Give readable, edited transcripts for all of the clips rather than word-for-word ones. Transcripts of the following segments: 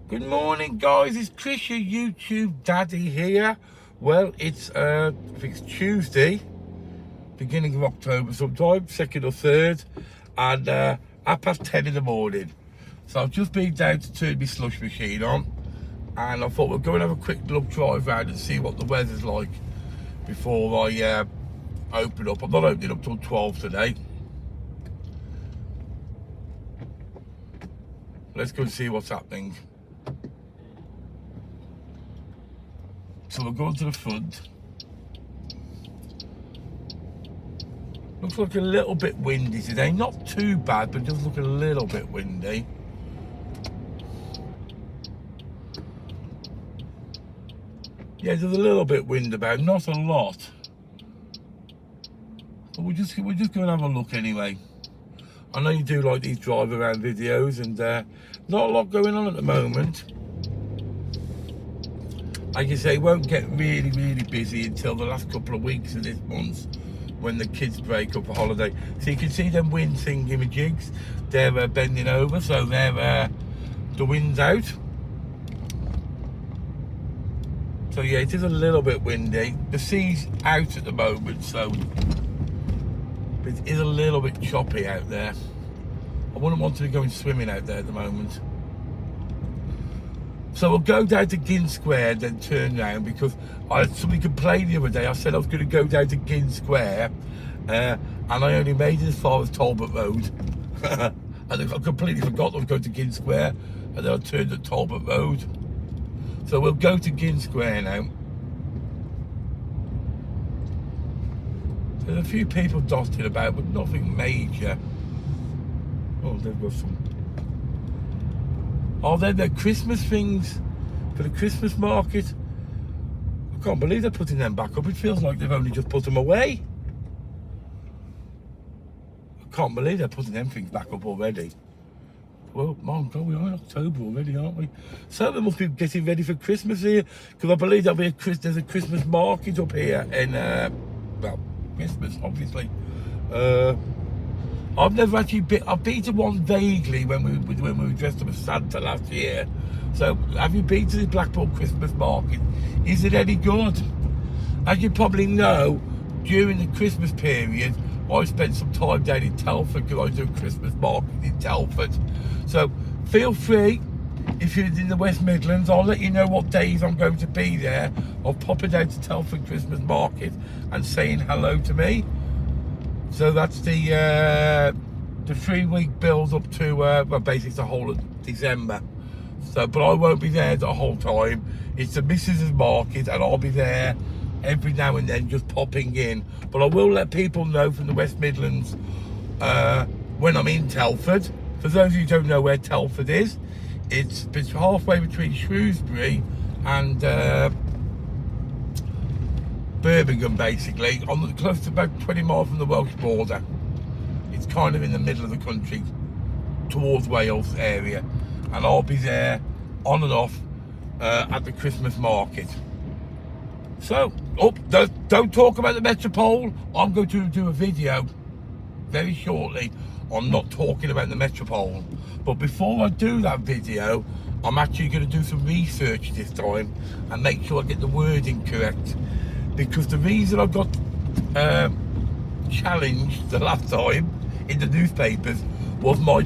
Good morning, guys. It's Chris, your YouTube daddy here. Well, it's I think it's Tuesday, beginning of October sometime, 2nd or 3rd, and 10:30 in the morning. So I've just been down to turn my slush machine on, and I thought we'll go and have a quick look drive around and see what the weather's like before I open up. I'm not opening up till 12 today. Let's go and see what's happening. So we'll go to the front. Looks like a little bit windy today. Not too bad, but just look a little bit windy. Yeah, there's a little bit wind about, not a lot. But we're just going to have a look anyway. I know you do like these drive around videos, and not a lot going on at the moment. Like you say, it won't get really busy until the last couple of weeks of this month when the kids break up for holiday. So you can see them wind thingy-majigs. They're bending over, so they're the wind's out. So yeah, it is a little bit windy. The sea's out at the moment, so it is a little bit choppy out there. I wouldn't want to be going swimming out there at the moment. So we'll go down to Ginn Square, then turn round, because I had somebody complain the other day. I said I was going to go down to Ginn Square, and I only made it as far as Talbot Road. And I completely forgot I was going to Ginn Square, and then I turned at Talbot Road. So we'll go to Ginn Square now. There's a few people dotted about, but nothing major. Oh, they've got some. Oh, then the Christmas things for the Christmas market. I can't believe they're putting them back up. It feels like they've only just put them away. I can't believe they're putting them things back up already. Well, my God, we are in October already, aren't we? So they must be getting ready for Christmas here, because I believe there's a Christmas market up here in, well, Christmas, obviously. I've never actually been. I've been to one vaguely when we were dressed up as Santa last year. So, have you been to the Blackpool Christmas market? Is it any good? As you probably know, during the Christmas period, I spent some time down in Telford because I do a Christmas market in Telford. So, feel free, if you're in the West Midlands, I'll let you know what days I'm going to be there. I'll pop it down to Telford Christmas market and saying hello to me. So that's the 3-week build up to well, basically the whole of December. So, but I won't be there the whole time. It's the Mrs. Market, and I'll be there every now and then, just popping in. But I will let people know from the West Midlands when I'm in Telford. For those of you who don't know where Telford is, it's halfway between Shrewsbury and Birmingham, basically, close to about 20 miles from the Welsh border. It's kind of in the middle of the country, towards Wales area, and I'll be there on and off at the Christmas market. So, don't talk about the Metropole. I'm going to do a video very shortly on not talking about the Metropole. But before I do that video, I'm actually going to do some research this time and make sure I get the wording correct. Because the reason I got challenged the last time in the newspapers was my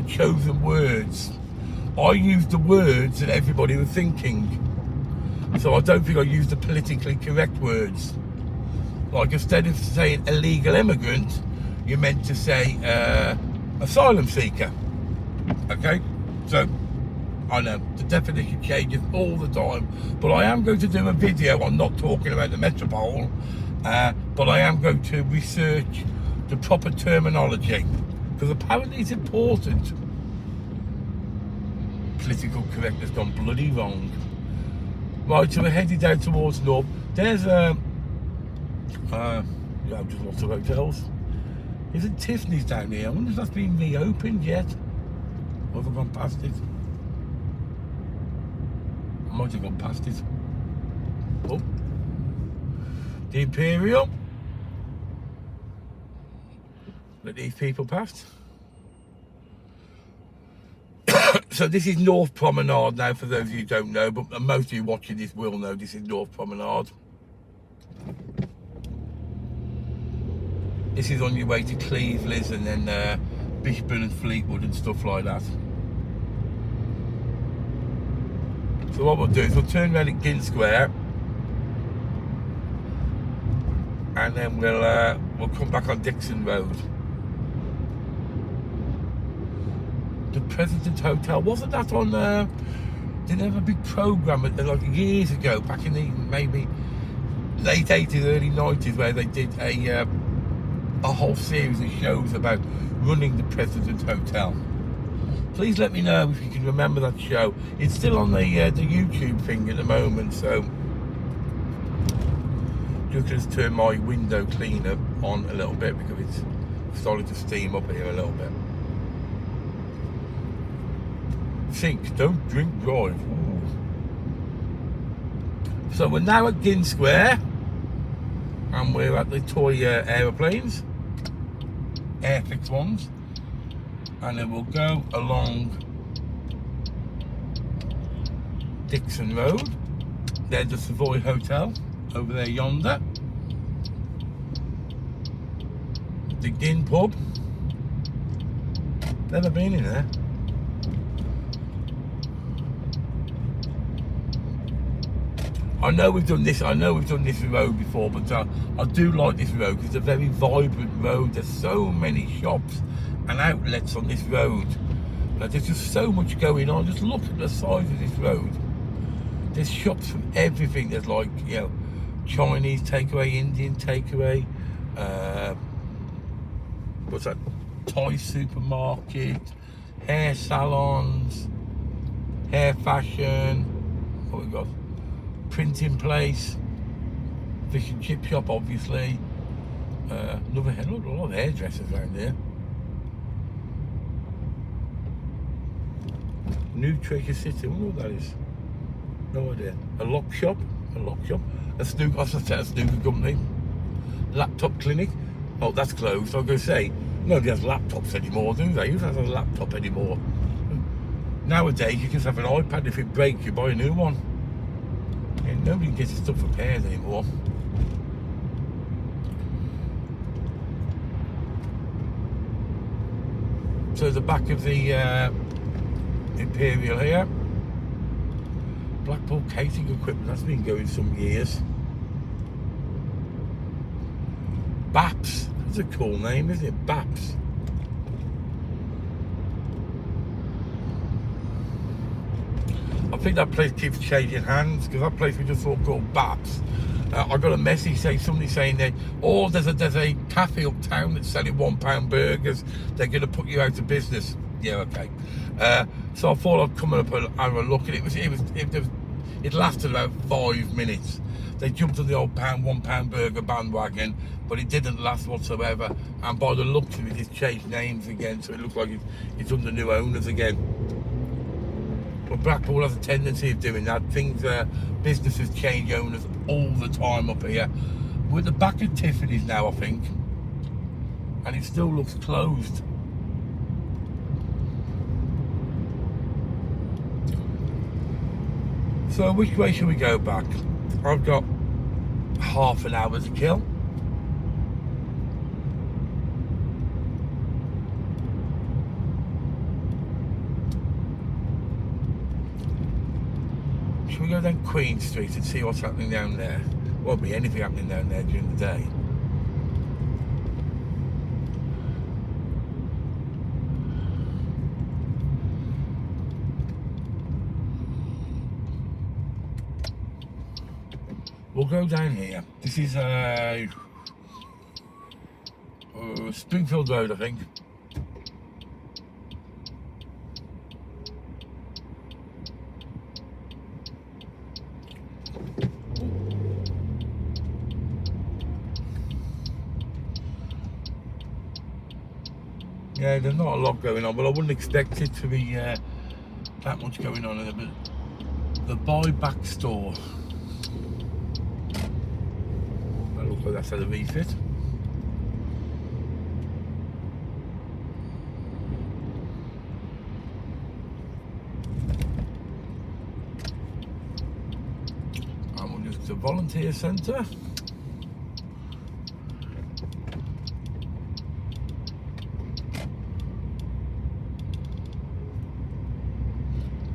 chosen words. I used the words that everybody was thinking. So I don't think I used the politically correct words. Like, instead of saying illegal immigrant, you meant to say asylum seeker. Okay? So, I know, the definition changes all the time, but I am going to do a video on not talking about the Metropole, but I am going to research the proper terminology, because apparently it's important. Political correctness gone bloody wrong. Right, so we're heading down towards North. There's yeah, I've just lost the hotels. Isn't Tiffany's down here? I wonder if that's been reopened yet. Or have I gone past it? I might have gone past it. Oh, the Imperial. Let these people past. So this is North Promenade now, for those of you who don't know, but most of you watching this will know this is North Promenade. This is on your way to Cleveland and then Bishburn and Fleetwood and stuff like that. So what we'll do is we'll turn around at Ginn Square, and then we'll come back on Dixon Road. The President Hotel, wasn't that on? Didn't they have a big program like years ago, back in the maybe late 80s, early 90s, where they did a whole series of shows about running the President Hotel. Please let me know if you can remember that show. It's still on the YouTube thing at the moment, so just turn my window cleaner on a little bit because it's starting to steam up here a little bit. Think, don't drink, drive. Ooh. So we're now at Ginn Square, and we're at the toy aeroplanes, Airfix ones, and then we'll go along Dixon Road. There's the Savoy Hotel over there yonder. The Ginn pub. Never been in there. I know we've done this road before, but I do like this road because it's a very vibrant road. There's so many shops and outlets on this road. There's just so much going on. Just look at the size of this road. There's shops from everything. There's like, you know, Chinese takeaway, Indian takeaway, what's that? Thai supermarket, hair salons, hair fashion. What we got? Printing place, fish and chip shop, obviously. A lot of hairdressers around here. New Treasure City. I wonder what that is. No idea. A lock shop. A snooker company. Laptop clinic. Oh, that's closed. I was going to say, nobody has laptops anymore, do they? Who has a laptop anymore? Nowadays, you just have an iPad. If it breaks, you buy a new one. And nobody gets stuff repaired anymore. So the back of the Imperial here. Blackpool Catering Equipment, that's been going some years. Baps, that's a cool name, isn't it? Baps. I think that place keeps changing hands because that place we just saw called Baps. I got a message somebody saying that, oh, there's a cafe uptown that's selling £1 burgers. They're going to put you out of business. Yeah, okay. So I thought I'd come up and have a look at it. It lasted about 5 minutes. They jumped on the old £1 burger bandwagon, but it didn't last whatsoever. And by the looks of it, it's changed names again, so it looks like it's under new owners again. But Blackpool has a tendency of doing that. Businesses change owners all the time up here. We're at the back of Tiffany's now, I think, and it still looks closed. So which way should we go back? I've got half an hour to kill. Should we go down Queen Street and see what's happening down there? Won't be anything happening down there during the day. We'll go down here. This is Springfield Road, I think. Yeah, there's not a lot going on, but I wouldn't expect it to be that much going on in it. But the buyback store. That looks like that's had a refit. a volunteer centre.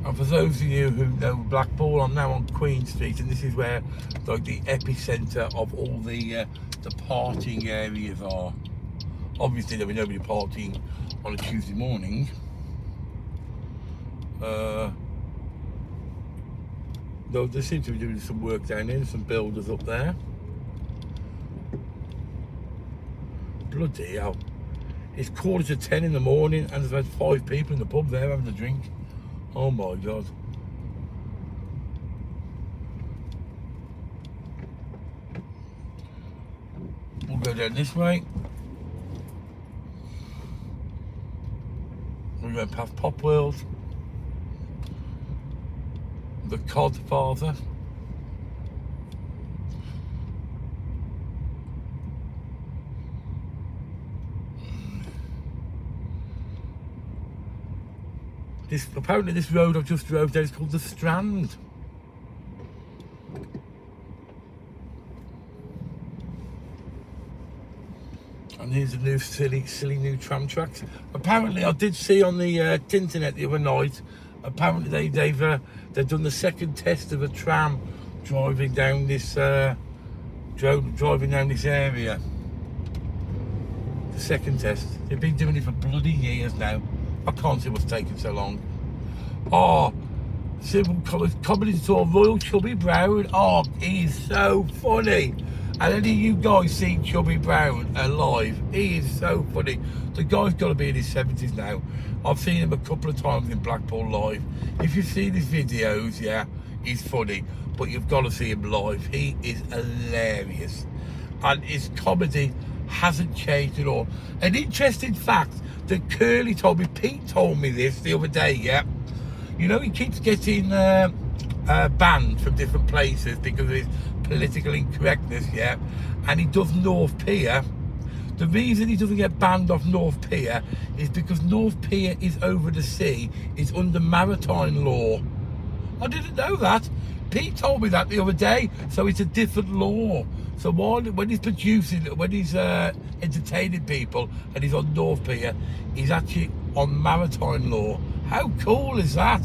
And for those of you who know Blackpool, I'm now on Queen Street, and this is where like the epicentre of all the partying areas are. Obviously there'll be nobody partying on a Tuesday morning. Though they seem to be doing some work down here, some builders up there. Bloody hell. It's 10:15 in the morning and there's about 5 people in the pub there having a drink. Oh my God. We'll go down this way. We're going past Pop World. The Codfather. Apparently this road I've just drove down is called the Strand. And here's the new silly new tram tracks. Apparently I did see on the internet the other night, apparently they've done the second test of a tram driving down this driving down this area. The second test. They've been doing it for bloody years now. I can't see what's taking so long. Oh, civil comedy tour Royal Chubby Brown. Oh, he's so funny. And any of you guys seen Chubby Brown alive? He is so funny. The guy's got to be in his 70s now. I've seen him a couple of times in Blackpool live. If you've seen his videos, yeah, he's funny. But you've got to see him live. He is hilarious. And his comedy hasn't changed at all. An interesting fact that Curly told me, Pete told me this the other day, yeah. You know, he keeps getting banned from different places because of his political incorrectness, yeah. And he does North Pier. The reason he doesn't get banned off North Pier is because North Pier is over the sea, it's under maritime law. I didn't know that. Pete told me that the other day, so it's a different law. So when he's producing, when he's entertaining people and he's on North Pier, he's actually on maritime law. How cool is that?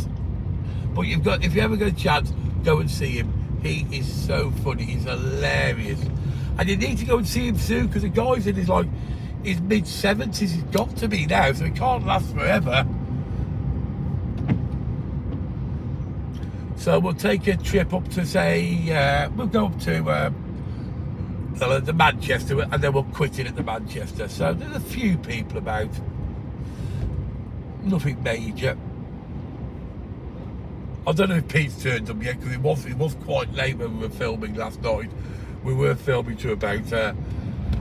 But if you ever get a chance, go and see him. He is so funny, he's hilarious. And you need to go and see him soon, because the guy's in his mid-70s, he's got to be now, so he can't last forever. So we'll take a trip up to, say, we'll go up to the Manchester, and then we'll quit it at the Manchester. So there's a few people about. Nothing major. I don't know if Pete's turned up yet, because it was quite late when we were filming last night. We were filming to about, I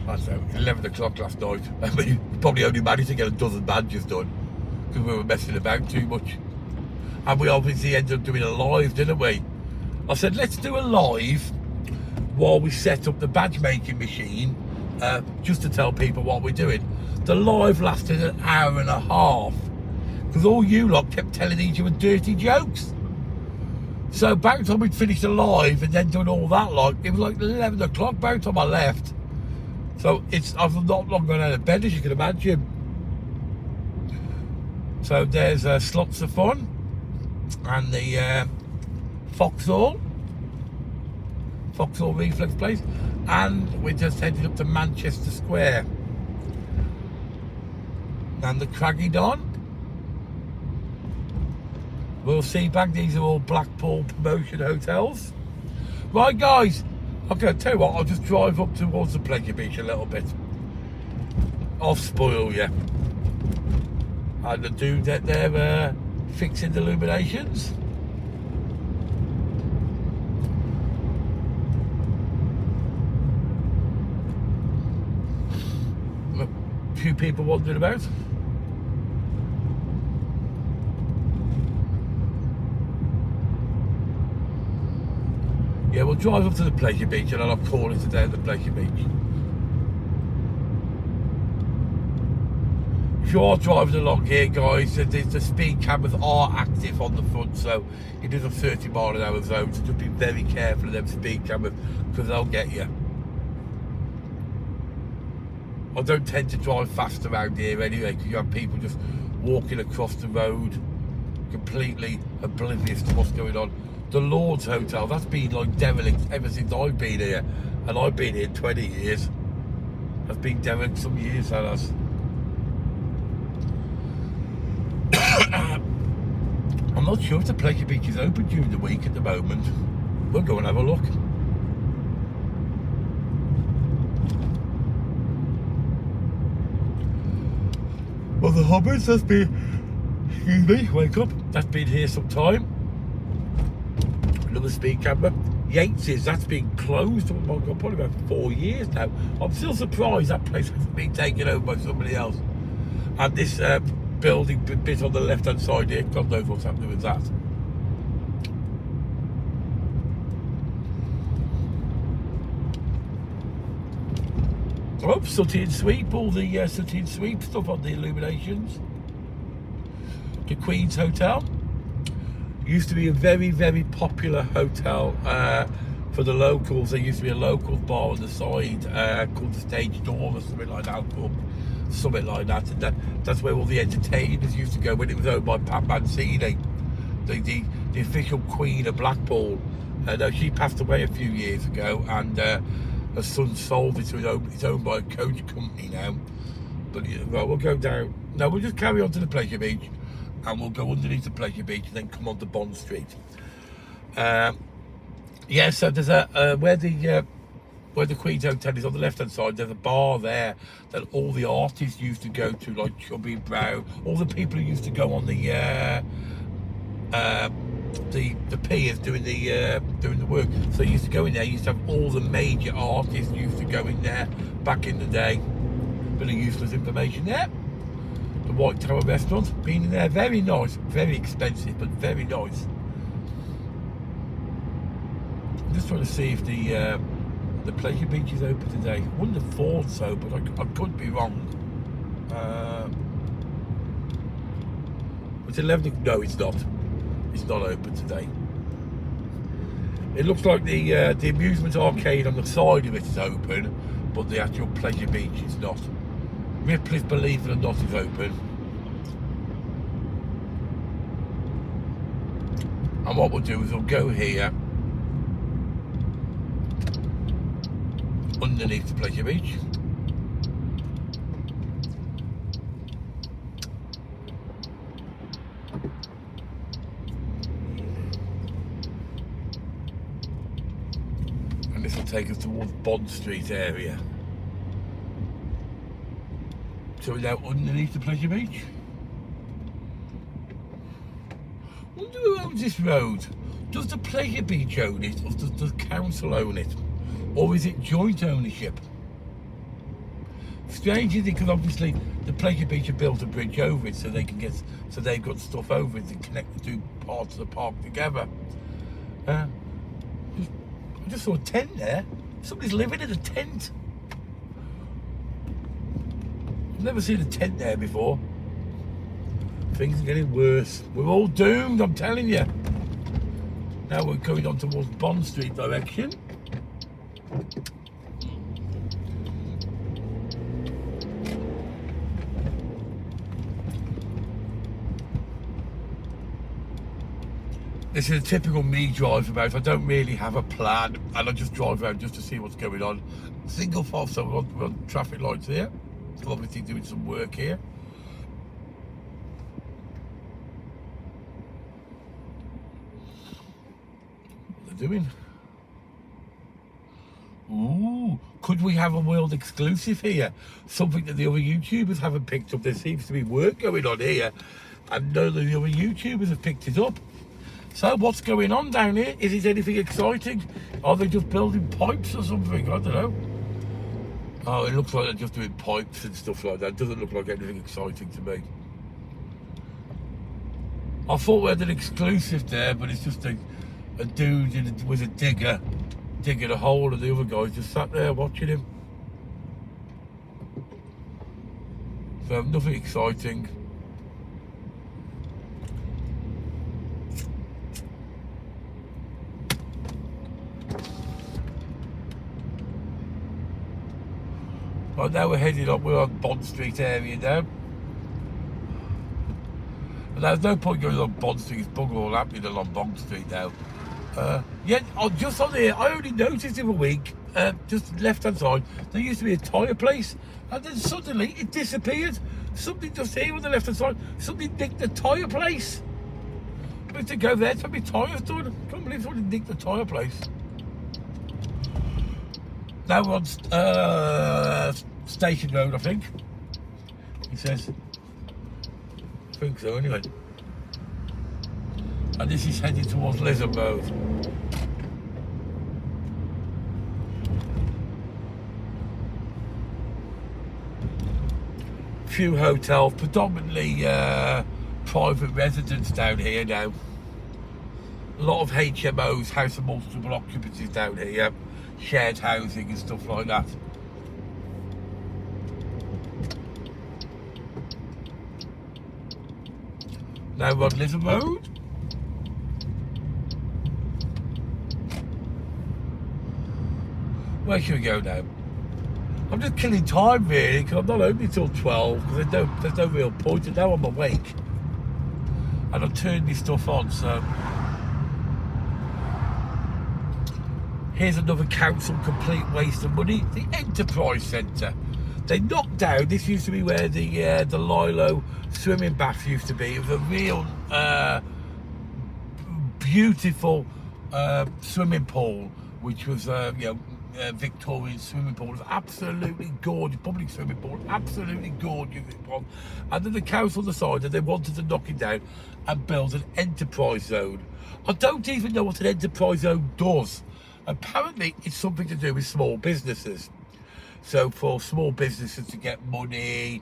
don't know, 11 o'clock last night. I mean, we probably only managed to get a dozen badges done, because we were messing about too much. And we obviously ended up doing a live, didn't we? I said, let's do a live while we set up the badge making machine, just to tell people what we're doing. The live lasted an hour and a half, because all you lot kept telling each other dirty jokes. So by the time we'd finished the live and then done all that, it was like 11 o'clock by the time I left. So I've not long gone out of bed, as you can imagine. So there's Slots of Fun and the Foxhall Reflex Place, and we're just heading up to Manchester Square and the Craggy Don. We'll see back. These are all Blackpool promotion hotels. Right, guys, I'm going to tell you what, I'll just drive up towards the Pleasure Beach a little bit. I'll spoil you. And the dude that they're fixing the illuminations. A few people wandering about. Yeah, we'll drive up to the Pleasure Beach and I'll call it today at the Pleasure Beach. if you are driving along here, guys, the speed cameras are active on the front, so it is a 30-mile-an-hour zone, so just be very careful of them speed cameras, because they'll get you. I don't tend to drive fast around here anyway, because you have people just walking across the road, completely oblivious to what's going on. The Lord's Hotel, that's been like derelict ever since I've been here, and I've been here 20 years. That's been derelict some years, that has. I'm not sure if the Pleasure Beach is open during the week at the moment. We'll go and have a look. Well, the Hobbits, that's been, excuse me, wake up, that's been here some time. Another speed camera. Yates's, that's been closed, oh my God, probably about 4 years now. I'm still surprised that place hasn't been taken over by somebody else. And this building bit on the left hand side here, God knows what's happening with that. Oh, Sooty and Sweep, all the Sooty and Sweep stuff on the illuminations. The Queen's Hotel. Used to be a very, very popular hotel for the locals. There used to be a local bar on the side called the Stage Door or something like that, or something like that. And that's where all the entertainers used to go when it was owned by Pat Mancini, the official Queen of Blackpool. And she passed away a few years ago, and her son sold it, so it's owned by a coach company now. But well, we'll go down. No, we'll just carry on to the Pleasure Beach, and we'll go underneath the Pleasure Beach and then come on to Bond Street. Yeah, so there's where the Queen's Hotel is on the left hand side. There's a bar there that all the artists used to go to, like Chubby Brown, all the people who used to go on the piers doing the work. So you used to go in there. You used to have all the major artists used to go in there back in the day. Bit of useless information there. The White Tower Restaurant, been in there, very nice, very expensive, but very nice. I'm just trying to see if the Pleasure Beach is open today. I wouldn't have thought so, but I could be wrong. It's 11. No, it's not. It's not open today. It looks like the amusement arcade on the side of it is open, but the actual Pleasure Beach is not. Ripley's, believe it or not, is open. And what we'll do is we'll go here underneath the Pleasure Beach. And this will take us towards Bond Street area. So we're now underneath the Pleasure Beach. Wonder who owns this road? Does the Pleasure Beach own it, or does the council own it? Or is it joint ownership? Strange, isn't it? Because obviously the Pleasure Beach have built a bridge over it, so they can get, so they've got stuff over it to connect the two parts of the park together. I just saw a tent there. Somebody's living in a tent. I've never seen a tent there before. Things are getting worse. We're all doomed, I'm telling you. Now we're going on towards Bond Street direction. This is a typical me drive about. I don't really have a plan, and I just drive around just to see what's going on. Single file, so we're on traffic lights here. Obviously doing some work here. What they're doing? Ooh, could we have a world exclusive here? Something that the other YouTubers haven't picked up. There seems to be work going on here, and none of the other YouTubers have picked it up. So what's going on down here? Is it anything exciting? Are they just building pipes or something? I don't know. Oh, it looks like they're just doing pipes and stuff like that. It doesn't look like anything exciting to me. I thought we had an exclusive there, but it's just a dude with a digger digging a hole, and the other guys just sat there watching him. So nothing exciting. Right, now we're heading up. We're on Bond Street area now. And there's no point going on Bond Street. It's bugger all happening along Bond Street now. Yeah, just on here, I only noticed the other week, just left hand side, there used to be a tyre place, and then suddenly it disappeared. Something just here on the left hand side, something nicked the tyre place. I used to go there to have my tyres done. I can't believe somebody nicked the tyre place. Now we're on Station Road, I think. He says. I think so, anyway. And this is heading towards Lizard Road. Few hotels, predominantly private residents down here now. A lot of HMOs, house of multiple occupancies down here, shared housing and stuff like that. Now we're on Lizard Road. Where should we go now? I'm just killing time really, because I'm not opening till 12, because there's no real point, and now I'm awake. And I've turned my stuff on, so... Here's another council complete waste of money, the Enterprise Centre. They knocked down, this used to be where the Lilo swimming bath used to be. It was a real beautiful swimming pool, which was, Victorian swimming pool. It was absolutely gorgeous, public swimming pool, absolutely gorgeous. And then the council decided they wanted to knock it down and build an enterprise zone. I don't even know what an enterprise zone does. Apparently it's something to do with small businesses. So for small businesses to get money,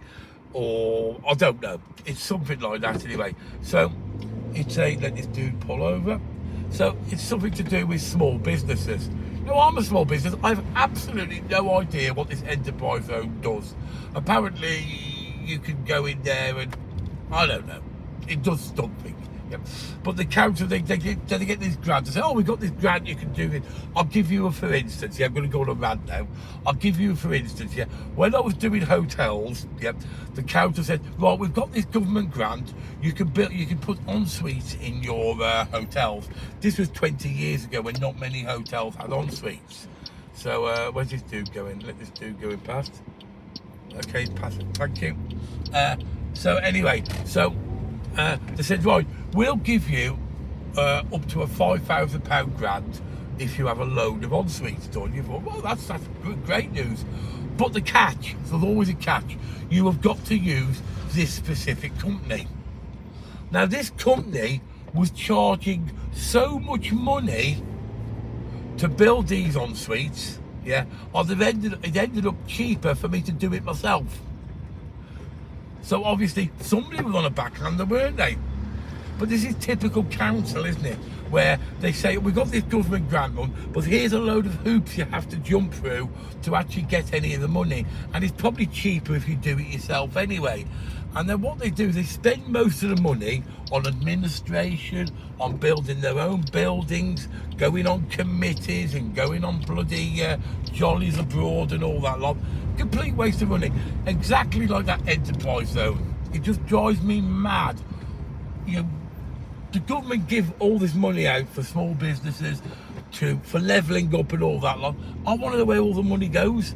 or I don't know, it's something like that anyway. So it's let this dude pull over. So it's something to do with small businesses. Now, I'm a small business. I have absolutely no idea what this enterprise zone does. Apparently, you can go in there and, I don't know, it does something. Yep. But the council, they get this grant. They say, oh, we've got this grant, you can do it. I'll give you a for instance. Yeah, I'm going to go on a rant now. I'll give you a for instance. Yeah, when I was doing hotels, yeah, the council said, right, we've got this government grant. You can put en suites in your hotels. This was 20 years ago when not many hotels had en suites. So where's this dude going? Let this dude go in past. Okay, pass it. Thank you. So anyway, they said, right, we'll give you up to a £5,000 grant if you have a load of en-suites done. You thought, well, that's great news. But the catch, so there's always a catch, you have got to use this specific company. Now, this company was charging so much money to build these en-suites, yeah, it ended up cheaper for me to do it myself. So obviously somebody was on a backhander, weren't they? But this is typical council, isn't it? Where they say, we've got this government grant on, but here's a load of hoops you have to jump through to actually get any of the money. And it's probably cheaper if you do it yourself anyway. And then what they do is they spend most of the money on administration, on building their own buildings, going on committees and going on bloody jollies abroad and all that lot. Complete waste of money. Exactly like that enterprise zone. It just drives me mad. You know, the government give all this money out for small businesses, for levelling up and all that lot. I want to know where all the money goes.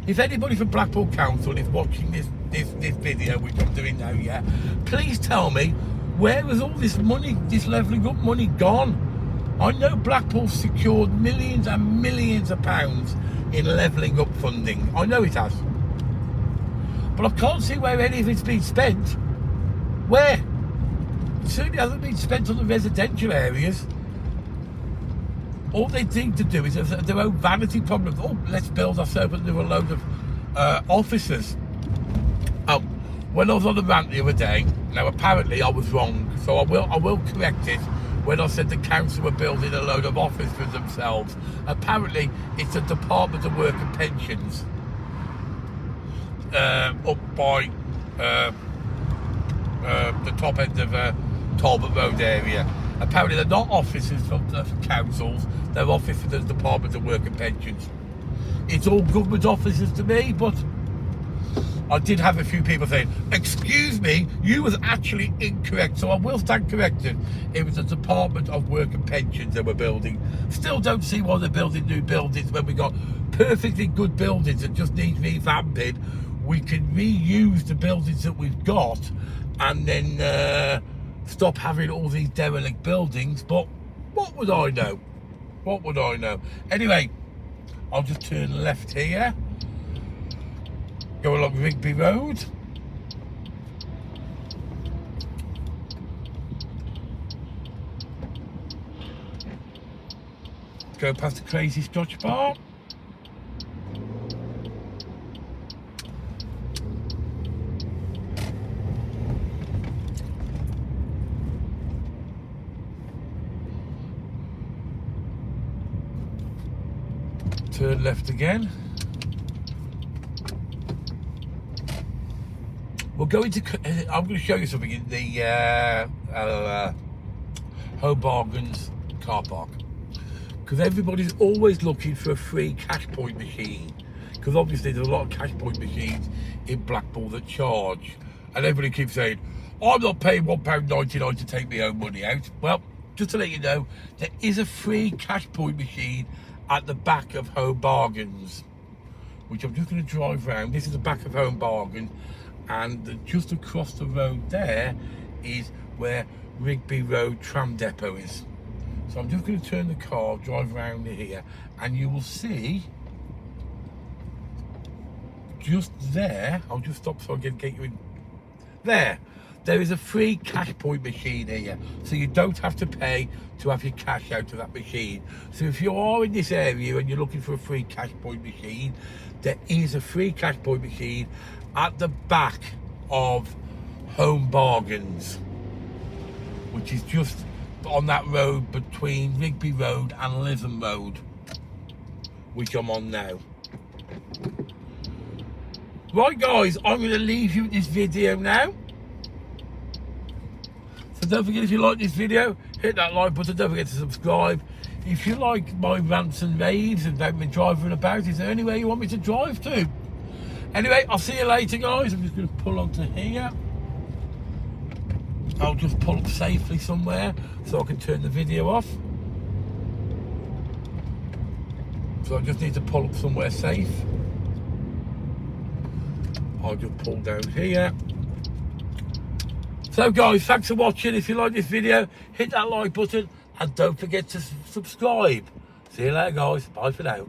If anybody from Blackpool Council is watching this video, which I'm doing now, yeah, please tell me, where has all this money, this levelling up money gone? I know Blackpool secured millions and millions of pounds in levelling up funding. I know it has. But I can't see where any of it's been spent. Where? It certainly hasn't been spent on the residential areas. All they seem to do is their own vanity problem. Oh, let's build ourselves a load of offices. When I was on the rant the other day, now apparently I was wrong, so I will correct it. When I said the council were building a load of offices for themselves, apparently it's a Department of Work and Pensions up by the top end of Talbot Road area. Apparently they're not offices for councils, they're offices for the Department of Work and Pensions. It's all government offices to me, but I did have a few people saying, excuse me, you was actually incorrect, so I will stand corrected. It was the Department of Work and Pensions they were building. Still don't see why they're building new buildings when we got perfectly good buildings that just need revamping. We can reuse the buildings that we've got and then stop having all these derelict buildings, but what would I know? What would I know? Anyway, I'll just turn left here. Go along Rigby Road. Go past the Crazy Scotch Bar. Turn left again. We'll go into, I'm going to show you something in the Home Bargains car park. Because everybody's always looking for a free cash point machine. Because obviously there's a lot of cash point machines in Blackpool that charge. And everybody keeps saying, I'm not paying £1.99 to take my own money out. Well, just to let you know, there is a free cash point machine at the back of Home Bargains, which I'm just going to drive round. This is the back of Home Bargains. And just across the road there is where Rigby Road tram depot is. So I'm just going to turn the car, drive around here, and you will see just there, I'll just stop so I can get you in. There is a free cash point machine here, so you don't have to pay to have your cash out of that machine. So if you are in this area and you're looking for a free cash point machine, there is a free cash point machine at the back of Home Bargains, which is just on that road between Rigby Road and Lytham Road, which I'm on now. Right guys, I'm going to leave you with this video now. So don't forget, if you like this video, hit that like button, don't forget to subscribe. If you like my rants and raves about me driving about, is there anywhere you want me to drive to? Anyway, I'll see you later guys. I'm just going to pull onto here. I'll just pull up safely somewhere so I can turn the video off. So I just need to pull up somewhere safe. I'll just pull down here. So guys, thanks for watching. If you like this video, hit that like button and don't forget to subscribe. See you later guys. Bye for now.